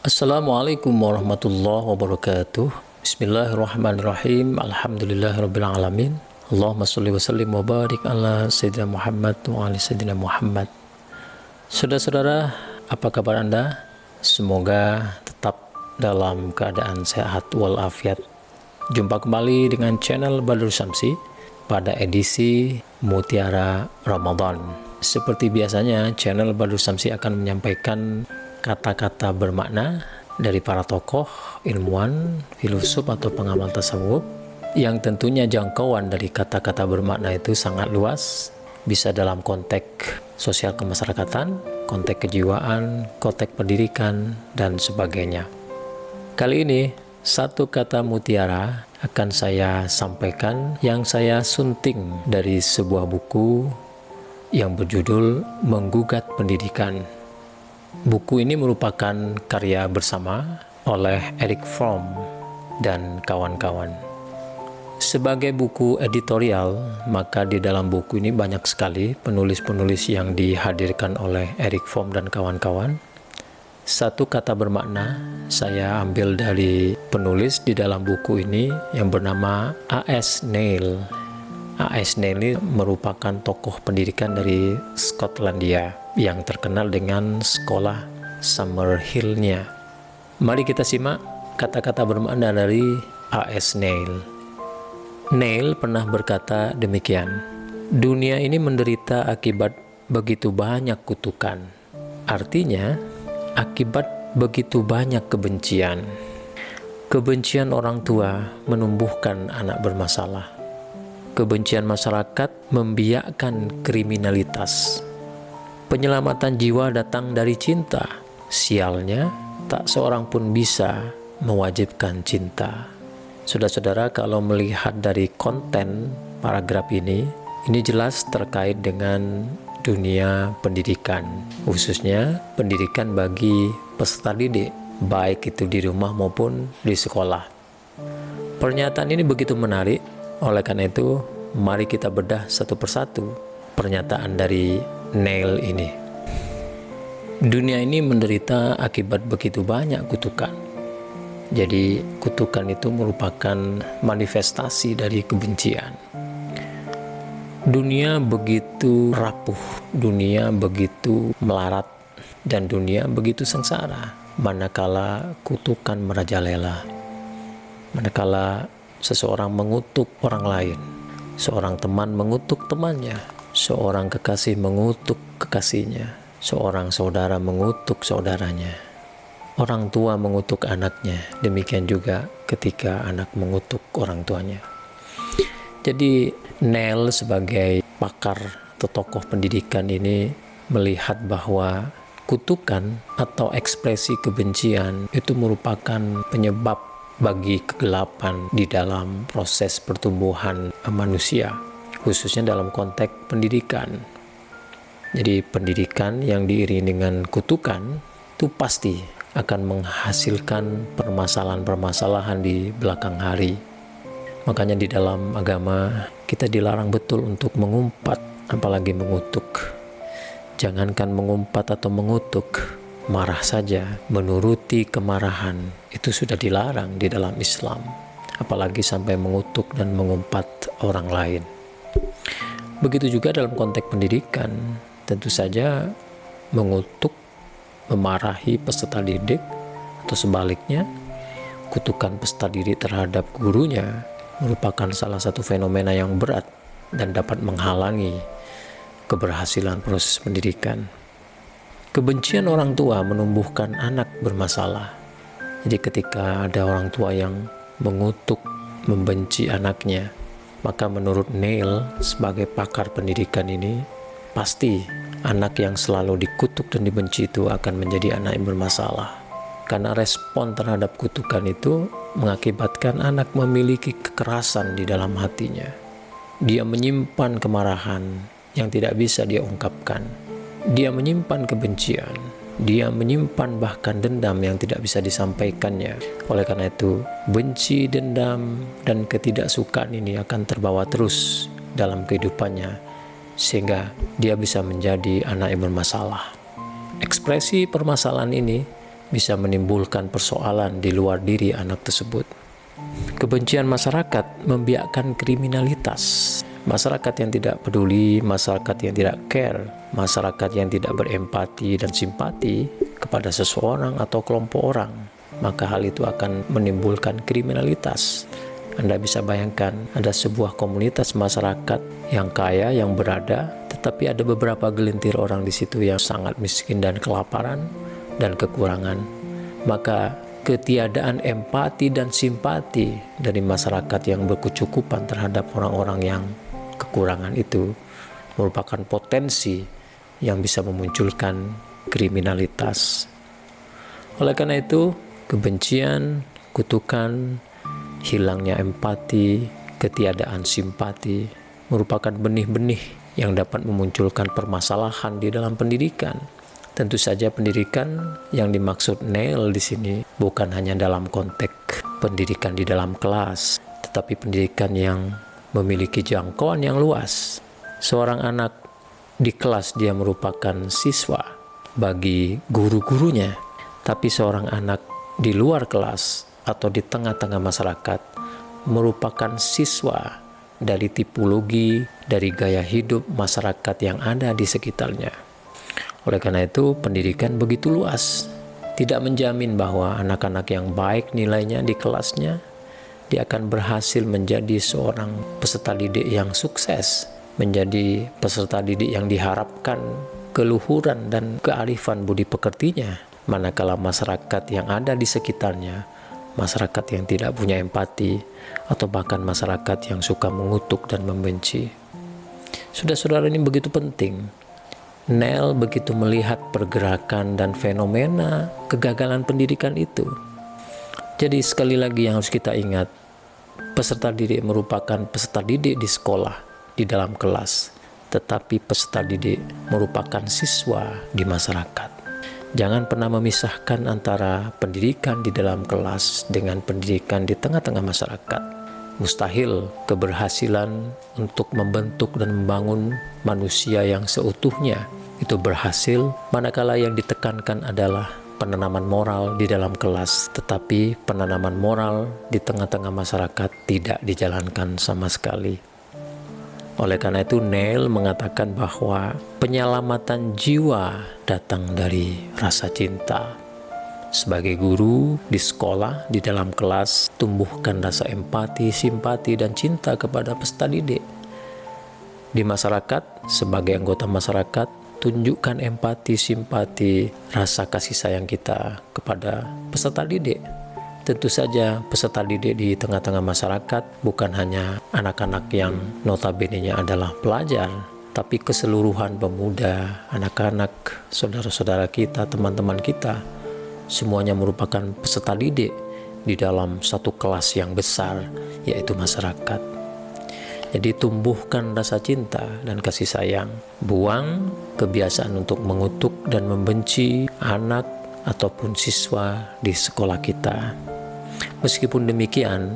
Assalamualaikum warahmatullahi wabarakatuh. Bismillahirrahmanirrahim. Alhamdulillahirabbil alamin. Allahumma shalli wa sallim wa barik ala sayyidina Muhammad wa ali sayyidina Muhammad. Saudara-saudara, apa kabar Anda? Semoga tetap dalam keadaan sehat walafiat. Jumpa kembali dengan channel Badrul Samsi pada edisi Mutiara Ramadan. Seperti biasanya, channel Badrul Samsi akan menyampaikan kata-kata bermakna dari para tokoh, ilmuwan, filosof atau pengamal tasawuf yang tentunya jangkauan dari kata-kata bermakna itu sangat luas, bisa dalam konteks sosial kemasyarakatan, konteks kejiwaan, konteks pendidikan, dan sebagainya. Kali ini, satu kata mutiara akan saya sampaikan yang saya sunting dari sebuah buku yang berjudul Menggugat Pendidikan. Buku ini merupakan karya bersama oleh Erich Fromm dan kawan-kawan. Sebagai buku editorial, maka di dalam buku ini banyak sekali penulis-penulis yang dihadirkan oleh Erich Fromm dan kawan-kawan. Satu kata bermakna saya ambil dari penulis di dalam buku ini yang bernama A.S. Neil. A.S. Neil ini merupakan tokoh pendidikan dari Skotlandia yang terkenal dengan sekolah Summerhill-nya. Mari kita simak kata-kata bermakna dari A.S. Neil. Neil pernah berkata demikian, "Dunia ini menderita akibat begitu banyak kutukan." Artinya, akibat begitu banyak kebencian. Kebencian orang tua menumbuhkan anak bermasalah. Kebencian masyarakat membiakkan kriminalitas. Penyelamatan jiwa datang dari cinta. Sialnya, tak seorang pun bisa mewajibkan cinta. Saudara-saudara, kalau melihat dari konten paragraf ini jelas terkait dengan dunia pendidikan, khususnya pendidikan bagi peserta didik, baik itu di rumah maupun di sekolah. Pernyataan ini begitu menarik, oleh karena itu mari kita bedah satu persatu pernyataan dari Neil ini. Dunia ini menderita akibat begitu banyak kutukan. Jadi kutukan itu merupakan manifestasi dari kebencian. Dunia begitu rapuh, dunia begitu melarat, dan dunia begitu sengsara manakala kutukan merajalela. Manakala seseorang mengutuk orang lain, seorang teman mengutuk temannya, seorang kekasih mengutuk kekasihnya, seorang saudara mengutuk saudaranya, orang tua mengutuk anaknya, demikian juga ketika anak mengutuk orang tuanya. Jadi Neil sebagai pakar atau tokoh pendidikan ini melihat bahwa kutukan atau ekspresi kebencian itu merupakan penyebab bagi kegelapan di dalam proses pertumbuhan manusia, khususnya dalam konteks pendidikan. Jadi pendidikan yang diiringi dengan kutukan itu pasti akan menghasilkan permasalahan-permasalahan di belakang hari. Makanya di dalam agama kita dilarang betul untuk mengumpat, apalagi mengutuk. Jangankan mengumpat atau mengutuk, marah saja, menuruti kemarahan, itu sudah dilarang di dalam Islam. Apalagi sampai mengutuk dan mengumpat orang lain. Begitu juga dalam konteks pendidikan, tentu saja mengutuk, memarahi peserta didik, atau sebaliknya, kutukan peserta didik terhadap gurunya merupakan salah satu fenomena yang berat dan dapat menghalangi keberhasilan proses pendidikan. Kebencian orang tua menumbuhkan anak bermasalah. Jadi ketika ada orang tua yang mengutuk, membenci anaknya, maka menurut Neil sebagai pakar pendidikan ini, pasti anak yang selalu dikutuk dan dibenci itu akan menjadi anak yang bermasalah. Karena respon terhadap kutukan itu mengakibatkan anak memiliki kekerasan di dalam hatinya. Dia menyimpan kemarahan yang tidak bisa dia ungkapkan. Dia menyimpan kebencian. Dia menyimpan bahkan dendam yang tidak bisa disampaikannya. Oleh karena itu, benci, dendam, dan ketidaksukaan ini akan terbawa terus dalam kehidupannya, sehingga dia bisa menjadi anak yang bermasalah. Ekspresi permasalahan ini bisa menimbulkan persoalan di luar diri anak tersebut. Kebencian masyarakat membiarkan kriminalitas. Masyarakat yang tidak peduli, masyarakat yang tidak care, masyarakat yang tidak berempati dan simpati kepada seseorang atau kelompok orang, maka hal itu akan menimbulkan kriminalitas. Anda bisa bayangkan ada sebuah komunitas masyarakat yang kaya, yang berada, tetapi ada beberapa gelintir orang di situ yang sangat miskin dan kelaparan dan kekurangan. Maka ketiadaan empati dan simpati dari masyarakat yang berkecukupan terhadap orang-orang yang kekurangan itu merupakan potensi yang bisa memunculkan kriminalitas. Oleh karena itu, kebencian, kutukan, hilangnya empati, ketiadaan simpati merupakan benih-benih yang dapat memunculkan permasalahan di dalam pendidikan. Tentu saja pendidikan yang dimaksud Neil di sini bukan hanya dalam konteks pendidikan di dalam kelas, tetapi pendidikan yang memiliki jangkauan yang luas. Seorang anak di kelas dia merupakan siswa bagi guru-gurunya, tapi seorang anak di luar kelas atau di tengah-tengah masyarakat merupakan siswa dari tipologi, dari gaya hidup masyarakat yang ada di sekitarnya. Oleh karena itu, pendidikan begitu luas, tidak menjamin bahwa anak-anak yang baik nilainya di kelasnya dia akan berhasil menjadi seorang peserta didik yang sukses, menjadi peserta didik yang diharapkan keluhuran dan kearifan budi pekertinya, manakala masyarakat yang ada di sekitarnya, masyarakat yang tidak punya empati, atau bahkan masyarakat yang suka mengutuk dan membenci. Saudara-saudara, ini begitu penting. Neil begitu melihat pergerakan dan fenomena kegagalan pendidikan itu. Jadi sekali lagi yang harus kita ingat, peserta didik merupakan peserta didik di sekolah, di dalam kelas, tetapi peserta didik merupakan siswa di masyarakat. Jangan pernah memisahkan antara pendidikan di dalam kelas dengan pendidikan di tengah-tengah masyarakat. Mustahil keberhasilan untuk membentuk dan membangun manusia yang seutuhnya itu berhasil manakala yang ditekankan adalah penanaman moral di dalam kelas, tetapi penanaman moral di tengah-tengah masyarakat tidak dijalankan sama sekali. Oleh karena itu, Neil mengatakan bahwa penyelamatan jiwa datang dari rasa cinta. Sebagai guru di sekolah, di dalam kelas, tumbuhkan rasa empati, simpati, dan cinta kepada peserta didik. Di masyarakat, sebagai anggota masyarakat, tunjukkan empati, simpati, rasa kasih sayang kita kepada peserta didik. Tentu saja peserta didik di tengah-tengah masyarakat bukan hanya anak-anak yang notabene-nya adalah pelajar, tapi keseluruhan pemuda, anak-anak, saudara-saudara kita, teman-teman kita, semuanya merupakan peserta didik di dalam satu kelas yang besar, yaitu masyarakat. Jadi tumbuhkan rasa cinta dan kasih sayang. Buang kebiasaan untuk mengutuk dan membenci anak ataupun siswa di sekolah kita. Meskipun demikian,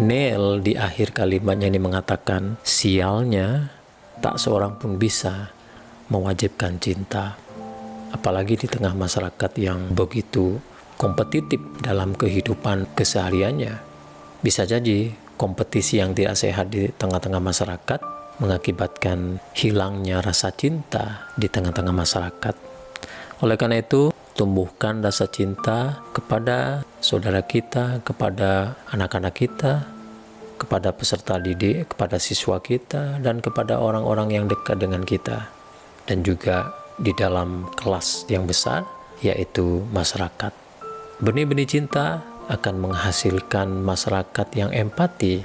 Neil di akhir kalimatnya ini mengatakan, sialnya tak seorang pun bisa mewajibkan cinta. Apalagi di tengah masyarakat yang begitu kompetitif dalam kehidupan kesehariannya. Bisa jadi kompetisi yang tidak sehat di tengah-tengah masyarakat mengakibatkan hilangnya rasa cinta di tengah-tengah masyarakat. Oleh karena itu, tumbuhkan rasa cinta kepada saudara kita, kepada anak-anak kita, kepada peserta didik, kepada siswa kita, dan kepada orang-orang yang dekat dengan kita. Dan juga di dalam kelas yang besar, yaitu masyarakat. Benih-benih cinta akan menghasilkan masyarakat yang empati,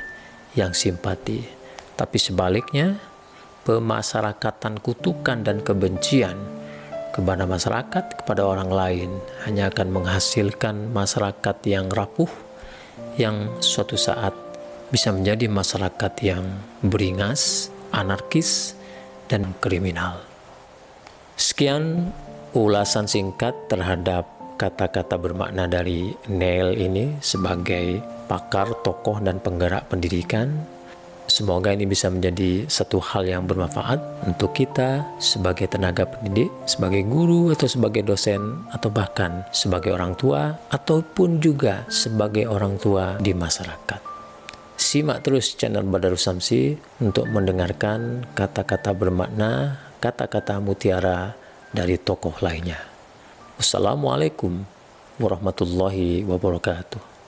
yang simpati. Tapi sebaliknya, pemasyarakatan kutukan dan kebencian kepada masyarakat, kepada orang lain, hanya akan menghasilkan masyarakat yang rapuh, yang suatu saat bisa menjadi masyarakat yang beringas, anarkis, dan kriminal. Sekian ulasan singkat terhadap kata-kata bermakna dari Neil ini sebagai pakar, tokoh, dan penggerak pendidikan. Semoga ini bisa menjadi satu hal yang bermanfaat untuk kita sebagai tenaga pendidik, sebagai guru atau sebagai dosen, atau bahkan sebagai orang tua, ataupun juga sebagai orang tua di masyarakat. Simak terus channel Badarus Samsi untuk mendengarkan kata-kata bermakna, kata-kata mutiara dari tokoh lainnya. Wassalamualaikum warahmatullahi wabarakatuh.